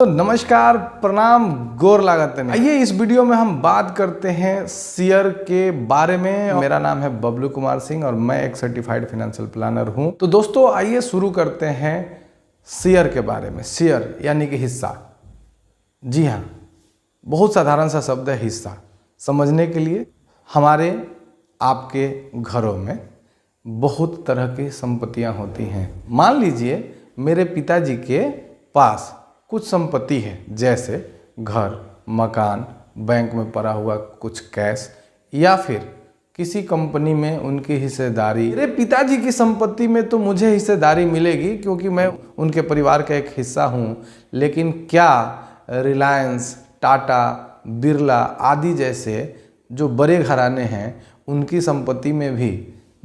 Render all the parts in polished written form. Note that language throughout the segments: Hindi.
तो नमस्कार, प्रणाम, गोर लागत नहीं। आइए इस वीडियो में हम बात करते हैं शेयर के बारे में। मेरा नाम है बबलू कुमार सिंह और मैं एक सर्टिफाइड फाइनेंशियल प्लानर हूं। तो दोस्तों आइए शुरू करते हैं शेयर के बारे में। शेयर यानी कि हिस्सा। जी हाँ, बहुत साधारण सा शब्द है हिस्सा। समझने के लिए हमारे आपके घरों में बहुत तरह की संपत्तियां होती हैं। मान लीजिए मेरे पिताजी के पास कुछ संपत्ति है, जैसे घर, मकान, बैंक में पड़ा हुआ कुछ कैश या फिर किसी कंपनी में उनकी हिस्सेदारी। मेरे पिताजी की संपत्ति में तो मुझे हिस्सेदारी मिलेगी क्योंकि मैं उनके परिवार का एक हिस्सा हूँ, लेकिन क्या रिलायंस, टाटा, बिरला आदि जैसे जो बड़े घराने हैं उनकी संपत्ति में भी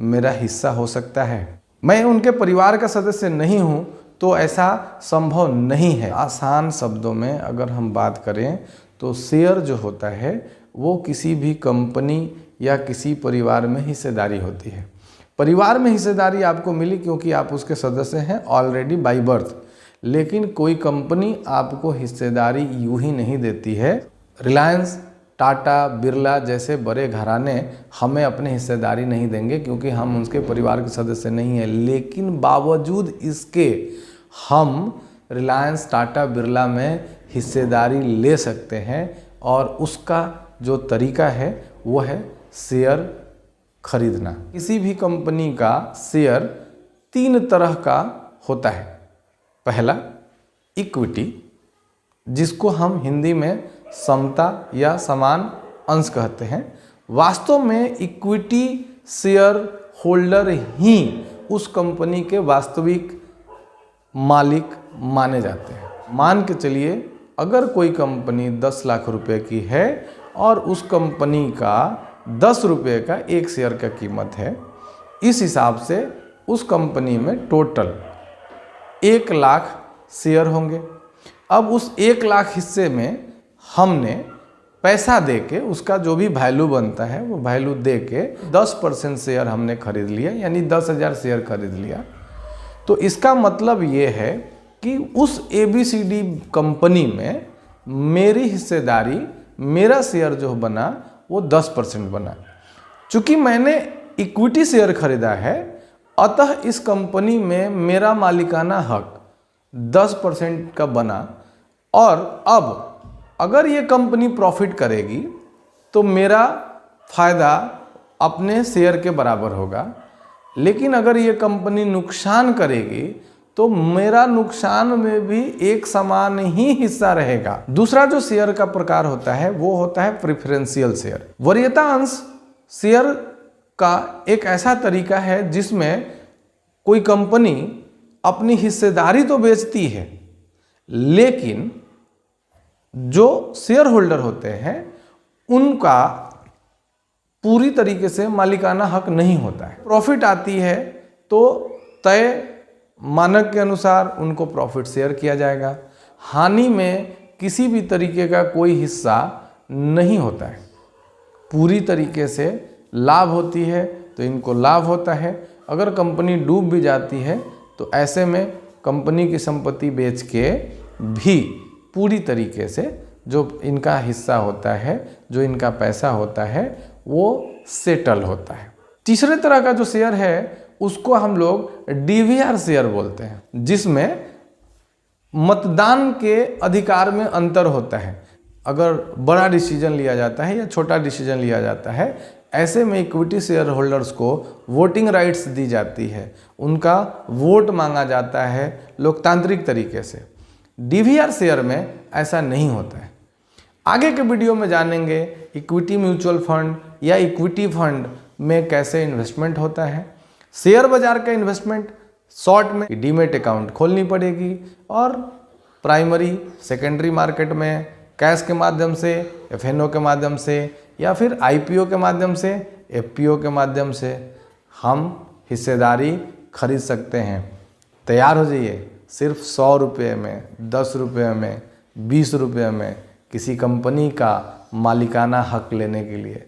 मेरा हिस्सा हो सकता है? मैं उनके परिवार का सदस्य नहीं हूँ तो ऐसा संभव नहीं है। आसान शब्दों में अगर हम बात करें तो शेयर जो होता है वो किसी भी कंपनी या किसी परिवार में हिस्सेदारी होती है। परिवार में हिस्सेदारी आपको मिली क्योंकि आप उसके सदस्य हैं ऑलरेडी बाय बर्थ, लेकिन कोई कंपनी आपको हिस्सेदारी यूं ही नहीं देती है। रिलायंस, टाटा, बिरला जैसे बड़े घराने हमें अपने हिस्सेदारी नहीं देंगे क्योंकि हम उनके परिवार के सदस्य नहीं हैं, लेकिन बावजूद इसके हम रिलायंस, टाटा, बिरला में हिस्सेदारी ले सकते हैं और उसका जो तरीका है वो है शेयर खरीदना। किसी भी कंपनी का शेयर 3 तरह का होता है। पहला इक्विटी, जिसको हम हिंदी में समता या समान अंश कहते हैं। वास्तव में इक्विटी शेयर होल्डर ही उस कंपनी के वास्तविक मालिक माने जाते हैं। मान के चलिए अगर कोई कंपनी 10 लाख रुपए की है और उस कंपनी का 10 रुपये का एक शेयर का कीमत है, इस हिसाब से उस कंपनी में टोटल 1 लाख शेयर होंगे। अब उस 1 लाख हिस्से में हमने पैसा दे के उसका जो भी वैल्यू बनता है वो वैल्यू दे के 10% शेयर हमने खरीद लिया, यानी 10,000 शेयर खरीद लिया। तो इसका मतलब ये है कि उस ABCD कंपनी में मेरी हिस्सेदारी, मेरा शेयर जो बना वो 10% बना। चूँकि मैंने इक्विटी शेयर खरीदा है, अतः इस कंपनी में मेरा मालिकाना हक 10% का बना। और अब अगर ये कंपनी प्रॉफिट करेगी तो मेरा फ़ायदा अपने शेयर के बराबर होगा, लेकिन अगर ये कंपनी नुकसान करेगी तो मेरा नुकसान में भी एक समान ही हिस्सा रहेगा। दूसरा जो शेयर का प्रकार होता है वो होता है प्रेफरेंशियल शेयर। वरीयता अंश शेयर का एक ऐसा तरीका है जिसमें कोई कंपनी अपनी हिस्सेदारी तो बेचती है, लेकिन जो शेयर होल्डर होते हैं उनका पूरी तरीके से मालिकाना हक नहीं होता है। प्रॉफिट आती है तो तय मानक के अनुसार उनको प्रॉफिट शेयर किया जाएगा। हानि में किसी भी तरीके का कोई हिस्सा नहीं होता है। पूरी तरीके से लाभ होती है तो इनको लाभ होता है। अगर कंपनी डूब भी जाती है तो ऐसे में कंपनी की संपत्ति बेच के भी पूरी तरीके से जो इनका हिस्सा होता है, जो इनका पैसा होता है वो सेटल होता है। तीसरे तरह का जो शेयर है उसको हम लोग DVR शेयर बोलते हैं, जिसमें मतदान के अधिकार में अंतर होता है। अगर बड़ा डिसीजन लिया जाता है या छोटा डिसीजन लिया जाता है, ऐसे में इक्विटी शेयर होल्डर्स को वोटिंग राइट्स दी जाती है, उनका वोट मांगा जाता है लोकतांत्रिक तरीके से। DVR शेयर में ऐसा नहीं होता है। आगे के वीडियो में जानेंगे इक्विटी म्यूचुअल फंड या इक्विटी फंड में कैसे इन्वेस्टमेंट होता है। शेयर बाजार का इन्वेस्टमेंट शॉर्ट में डीमेट अकाउंट खोलनी पड़ेगी और प्राइमरी, सेकेंडरी मार्केट में कैश के माध्यम से, FNO के माध्यम से या फिर IPO के माध्यम से, FPO के माध्यम से हम हिस्सेदारी खरीद सकते हैं। तैयार हो जाइए सिर्फ 100 रुपये में, 10 रुपये में, 20 रुपये में किसी कंपनी का मालिकाना हक लेने के लिए।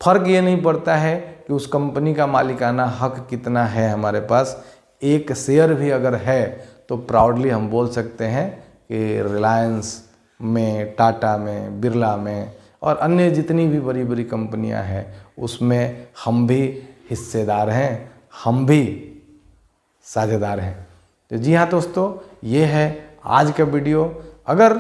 फ़र्क ये नहीं पड़ता है कि उस कंपनी का मालिकाना हक कितना है हमारे पास। एक शेयर भी अगर है तो प्राउडली हम बोल सकते हैं कि रिलायंस में, टाटा में, बिरला में और अन्य जितनी भी बड़ी बड़ी कंपनियां हैं उसमें हम भी हिस्सेदार हैं, हम भी साझेदार हैं। तो जी हाँ दोस्तों, ये है आज का वीडियो। अगर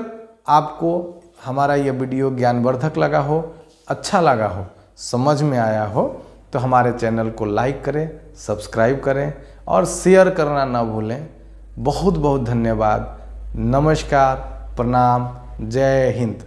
आपको हमारा ये वीडियो ज्ञानवर्धक लगा हो, अच्छा लगा हो, समझ में आया हो तो हमारे चैनल को लाइक करें, सब्सक्राइब करें और शेयर करना ना भूलें। बहुत बहुत धन्यवाद। नमस्कार, प्रणाम, जय हिंद।